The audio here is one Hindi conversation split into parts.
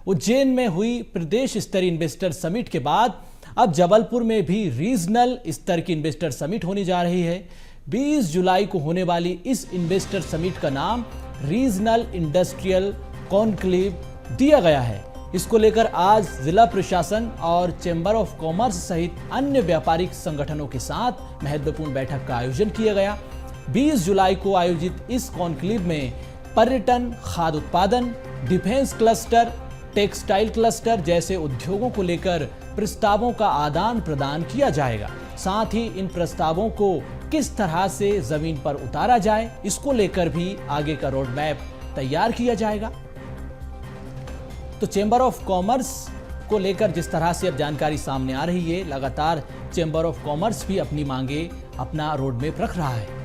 उज्जैन में हुई प्रदेश स्तरीय इन्वेस्टर समिट के बाद अब जबलपुर में भी रीजनल स्तर की इन्वेस्टर समिट होने जा रही है। 20 जुलाई को होने वाली इस इन्वेस्टर समिट का नाम रीजनल इंडस्ट्रियल कॉन्क्लेव दिया गया है। इसको लेकर आज जिला प्रशासन और चैम्बर ऑफ कॉमर्स सहित अन्य व्यापारिक संगठनों के साथ महत्वपूर्ण बैठक का आयोजन किया गया। 20 जुलाई को आयोजित इस कॉन्क्लेव में पर्यटन, खाद्य उत्पादन, डिफेंस क्लस्टर, टेक्सटाइल क्लस्टर जैसे उद्योगों को लेकर प्रस्तावों का आदान प्रदान किया जाएगा। साथ ही इन प्रस्तावों को किस तरह से जमीन पर उतारा जाए, इसको लेकर भी आगे का रोड मैप तैयार किया जाएगा। तो चैम्बर ऑफ कॉमर्स को लेकर जिस तरह से अब जानकारी सामने आ रही है, लगातार चैम्बर ऑफ कॉमर्स भी अपनी मांगे, अपना रोड मैप रख रहा है।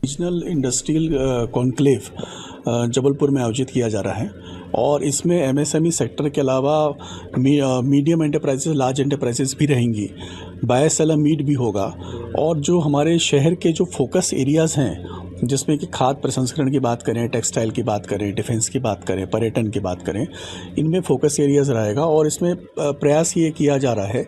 रीजनल इंडस्ट्रियल कॉन्क्लेव जबलपुर में आयोजित किया जा रहा है और इसमें एमएसएमई सेक्टर के अलावा मीडियम एंटरप्राइजेस, लार्ज एंटरप्राइजेस भी रहेंगी। बाय सेलर मीट भी होगा और जो हमारे शहर के जो फोकस एरियाज़ हैं, जिसमें कि खाद्य प्रसंस्करण की बात करें, टेक्सटाइल की बात करें, डिफेंस की बात करें, पर्यटन की बात करें, इनमें फोकस एरियाज़ रहेगा। और इसमें प्रयास ये किया जा रहा है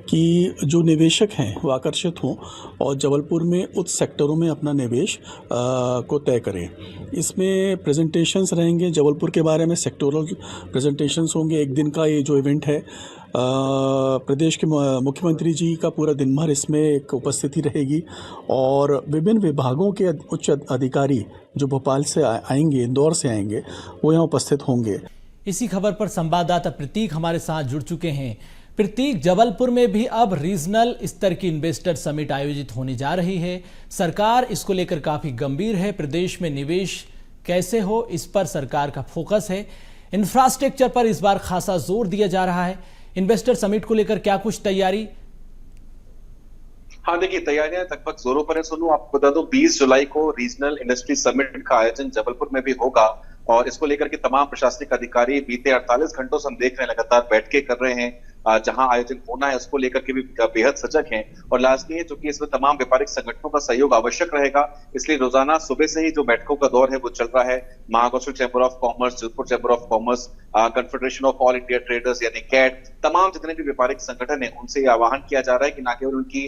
कि जो निवेशक हैं वो आकर्षित हों और जबलपुर में उस सेक्टरों में अपना निवेश को तय करें। इसमें प्रेजेंटेशंस रहेंगे जबलपुर के बारे में, सेक्टोरल प्रेजेंटेशंस होंगे। एक दिन का ये जो इवेंट है, प्रदेश के मुख्यमंत्री जी का पूरा दिन भर इसमें एक उपस्थिति रहेगी और विभिन्न विभागों के उच्च अधिकारी जो भोपाल से आएंगे, इंदौर से आएंगे, वो यहाँ उपस्थित होंगे। इसी खबर पर संवाददाता प्रतीक हमारे साथ जुड़ चुके हैं। प्रतीक, जबलपुर में भी अब रीजनल स्तर की इन्वेस्टर समिट आयोजित होने जा रही है। सरकार इसको लेकर काफी गंभीर है। प्रदेश में निवेश कैसे हो, इस पर सरकार का फोकस है। इंफ्रास्ट्रक्चर पर इस बार खासा जोर दिया जा रहा है। इन्वेस्टर समिट को लेकर क्या कुछ तैयारी? हाँ, देखिए, तैयारियां लगभग जोरों पर है। सुनो, आपको बता दो, 20 जुलाई को रीजनल इंडस्ट्री समिट का आयोजन जबलपुर में भी होगा और इसको लेकर के तमाम प्रशासनिक अधिकारी बीते 48 घंटों से हम देख रहे हैं लगातार बैठकें कर रहे हैं। जहां आयोजन होना है उसको लेकर के भी बेहद सजग हैं और लाजमी है, चूंकि इसमें तमाम व्यापारिक संगठनों का सहयोग आवश्यक रहेगा, इसलिए रोजाना सुबह से ही जो बैठकों का दौर है वो चल रहा है। Mahakaushal Chamber of Commerce, Jodhpur Chamber of Commerce, Confederation of All India Traders यानी कैट, तमाम जितने भी व्यापारिक संगठन है उनसे आह्वान किया जा रहा है कि न केवल उनकी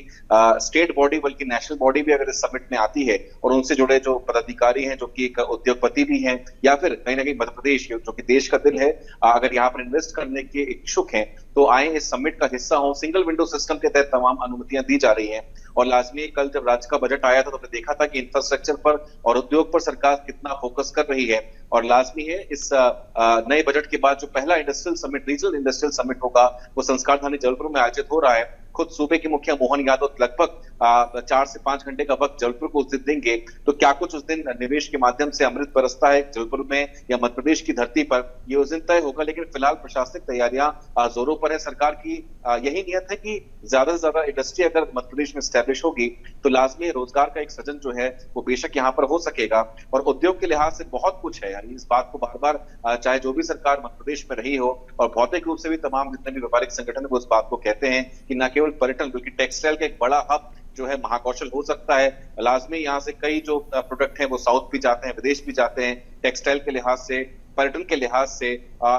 स्टेट बॉडी बल्कि नेशनल बॉडी भी अगर इस समिट में आती है और उनसे जुड़े जो पदाधिकारी हैं, जो कि एक उद्योगपति भी हैं या फिर कहीं ना कहीं मध्य प्रदेश जो कि देश का दिल है, अगर यहाँ पर इन्वेस्ट करने के इच्छुक हैं तो आए इस समिट का हिस्सा हो। सिंगल विंडो सिस्टम के तहत तमाम अनुमतियां दी जा रही हैं और लाजमी, कल जब राज्य का बजट आया था तो हमने देखा था कि इंफ्रास्ट्रक्चर पर और उद्योग पर सरकार कितना फोकस कर रही है और लाजमी है इस नए बजट के बाद जो पहला industrial summit, regional industrial summit होगा, वो संस्कार धानी जबलपुर में आयोजित हो रहा है। खुद सूबे के मुखिया मोहन यादव लगभग 4 से 5 घंटे का वक्त जबलपुर को उस दिन देंगे। तो क्या कुछ उस दिन निवेश के माध्यम से अमृत बरसता है जबलपुर में या मध्य प्रदेश की धरती पर, ये उस दिन तय होगा। लेकिन फिलहाल प्रशासनिक तैयारियां जोरों पर है। सरकार की यही नियत है कि ज्यादा से ज्यादा इंडस्ट्री अगर मध्य प्रदेश में स्टैब्लिश होगी तो लाजमी रोजगार का एक सृजन जो है वो बेशक यहाँ पर हो सकेगा। और उद्योग के लिहाज से बहुत कुछ है, यानी इस बात को बार बार चाहे जो भी सरकार मध्य प्रदेश में रही हो और भौतिक रूप से भी तमाम जितने भी व्यापारिक संगठन है वो इस बात को कहते हैं कि न केवल पर्यटन बल्कि टेक्सटाइल का एक बड़ा हब जो है महाकौशल हो सकता है। लाजमी यहाँ से कई जो प्रोडक्ट हैं वो साउथ भी जाते हैं, विदेश भी जाते हैं, टेक्सटाइल के लिहाज से, पर्यटन के लिहाज से।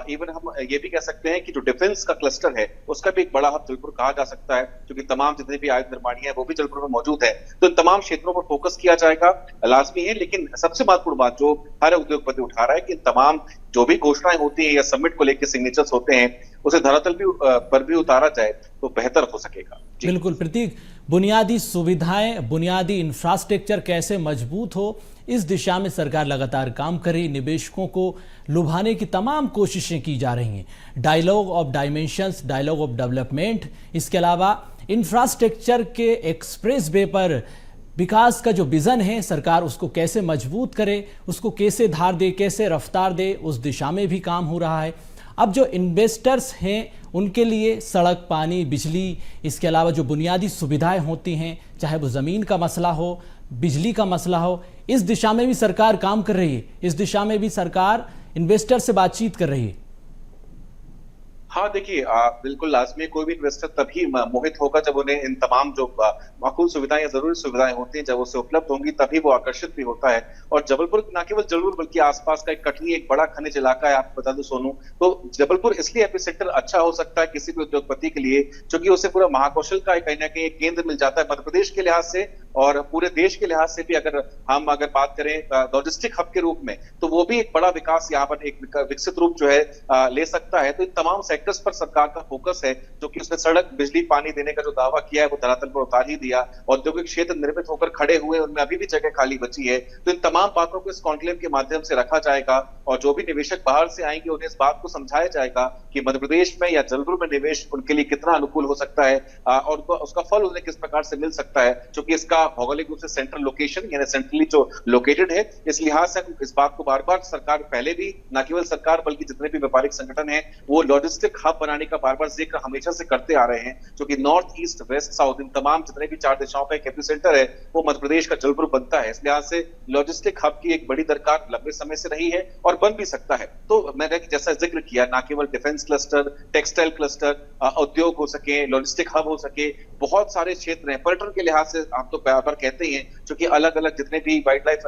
इवन हम ये भी कह सकते हैं कि जो डिफेंस का क्लस्टर है उसका भी एक बड़ा हब जबलपुर कहा जा सकता है, क्योंकि तमाम जितने भी आयुध निर्माणी है वो भी जबलपुर में मौजूद है। तो इन तमाम क्षेत्रों पर फोकस किया जाएगा, लाजमी है। लेकिन सबसे महत्वपूर्ण बात जो हर उद्योगपति उठा रहा है कि तमाम जो भी घोषणाएं होती है या समिट को लेकर सिग्नेचर्स होते हैं उसे धरातल पर भी उतारा जाए तो बेहतर हो सकेगा। बिल्कुल प्रतीक, बुनियादी सुविधाएं, बुनियादी इंफ्रास्ट्रक्चर कैसे मजबूत हो, इस दिशा में सरकार लगातार काम कर रही। निवेशकों को लुभाने की तमाम कोशिशें की जा रही हैं। Dialogue of dimensions, dialogue of development, इसके अलावा इंफ्रास्ट्रक्चर के एक्सप्रेस वे पर विकास का जो विजन है, सरकार उसको कैसे मजबूत करे, उसको कैसे धार दे, कैसे रफ्तार दे, उस दिशा में भी काम हो रहा है। अब जो इन्वेस्टर्स हैं उनके लिए सड़क, पानी, बिजली, इसके अलावा जो बुनियादी सुविधाएं होती हैं, चाहे वो ज़मीन का मसला हो, बिजली का मसला हो, इस दिशा में भी सरकार काम कर रही है। इस दिशा में भी सरकार इन्वेस्टर से बातचीत कर रही है। हाँ देखिए, बिल्कुल लाजमी कोई भी इन्वेस्टर तभी मोहित होगा जब उन्हें इन तमाम जो माकूल सुविधाएं या जरूरी सुविधाएं होती हैं जब उसे उपलब्ध होंगी, तभी वो आकर्षित भी होता है। और जबलपुर न केवल जबलपुर बल्कि आसपास का एक कटनी एक बड़ा खनिज इलाका है, आपको बता दूं सोनू। तो जबलपुर इसलिए एपिसेंटर अच्छा हो सकता है किसी भी उद्योगपति के लिए, क्योंकि उसे पूरा महाकौशल का कहीं ना कहीं एक केंद्र मिल जाता है मध्य प्रदेश के लिहाज से और पूरे देश के लिहाज से भी। अगर बात करें लॉजिस्टिक हब के रूप में, तो वो भी एक बड़ा विकास यहाँ पर एक विकसित रूप जो है ले सकता है। तो इन तमाम सेक्टर्स पर सरकार का फोकस है, जो कि उसने सड़क, बिजली, पानी देने का जो दावा किया है वो धरातल पर उतार ही दिया। औद्योगिक क्षेत्र निर्मित होकर खड़े हुए, उनमें अभी भी जगह खाली बची है। तो इन तमाम बातों को इस कॉन्क्लेव के माध्यम से रखा जाएगा और जो भी निवेशक बाहर से आएंगे उन्हें इस बात को समझाया जाएगा कि मध्य प्रदेश में या जबलपुर में निवेश उनके लिए कितना अनुकूल हो सकता है और उसका फल उन्हें किस प्रकार से मिल सकता है, क्योंकि इसका भौगोलिक रूप से सेंट्रल लोकेशन यानी सेंट्रली जो लोकेटेड है। इस लिहाज से इस बात को बार बार सरकार पहले भी, न केवल सरकार बल्कि जितने भी व्यापारिक संगठन है, वो लॉजिस्टिक हब बनाने का बार बार जिक्र हमेशा से करते आ रहे हैं, क्योंकि नॉर्थ, ईस्ट, वेस्ट, साउथ इन तमाम जितने भी 4 दिशाओं का एक एपिसेंटर है वो मध्य प्रदेश का जबलपुर बनता है। इस लिहाज से लॉजिस्टिक हब की एक बड़ी दरकार लंबे समय से रही है और बन भी सकता है। तो मैंने जैसा जिक्र किया, न केवल डिफेंस क्लस्टर, टेक्सटाइल क्लस्टर, उद्योग हो सके, लॉजिस्टिक हब हो सके, बहुत सारे क्षेत्र हैं। पर्यटन के लिहाज से आप तो बार कहते ही हैं, क्योंकि अलग अलग जितने भी वाइल्ड लाइफ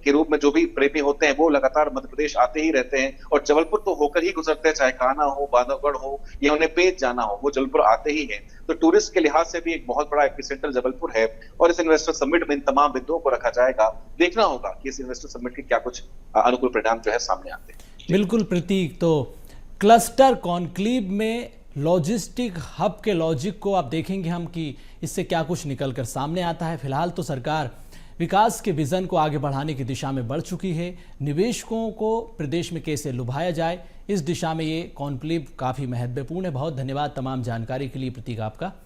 के रूप में जो भी प्रेमी होते हैं वो लगातार मध्य प्रदेश आते ही रहते हैं और जबलपुर तो होकर ही गुजरते हैं, चाहे कान्हा हो, बांधवगढ़ हो या उन्हें पेज जाना हो, वो जबलपुर आते ही हैं। तो टूरिस्ट के लिहाज से भी एक बहुत बड़ा एपिसेंटर जबलपुर है और इस इन्वेस्टर समिट में इन तमाम बिंदुओं को रखा जाएगा। देखना होगा कि इस इन्वेस्टर समिट के क्या कुछ अनुकूल परिणाम जो है सामने आते हैं। बिल्कुल प्रतीक, तो क्लस्टर कॉन्क्लेव में लॉजिस्टिक हब के लॉजिक को आप देखेंगे हम कि इससे क्या कुछ निकलकर सामने आता है। फिलहाल तो सरकार विकास के विजन को आगे बढ़ाने की दिशा में बढ़ चुकी है। निवेशकों को प्रदेश में कैसे लुभाया जाए, इस दिशा में ये कॉन्क्लेव काफ़ी महत्वपूर्ण है। बहुत धन्यवाद तमाम जानकारी के लिए प्रतीक आपका।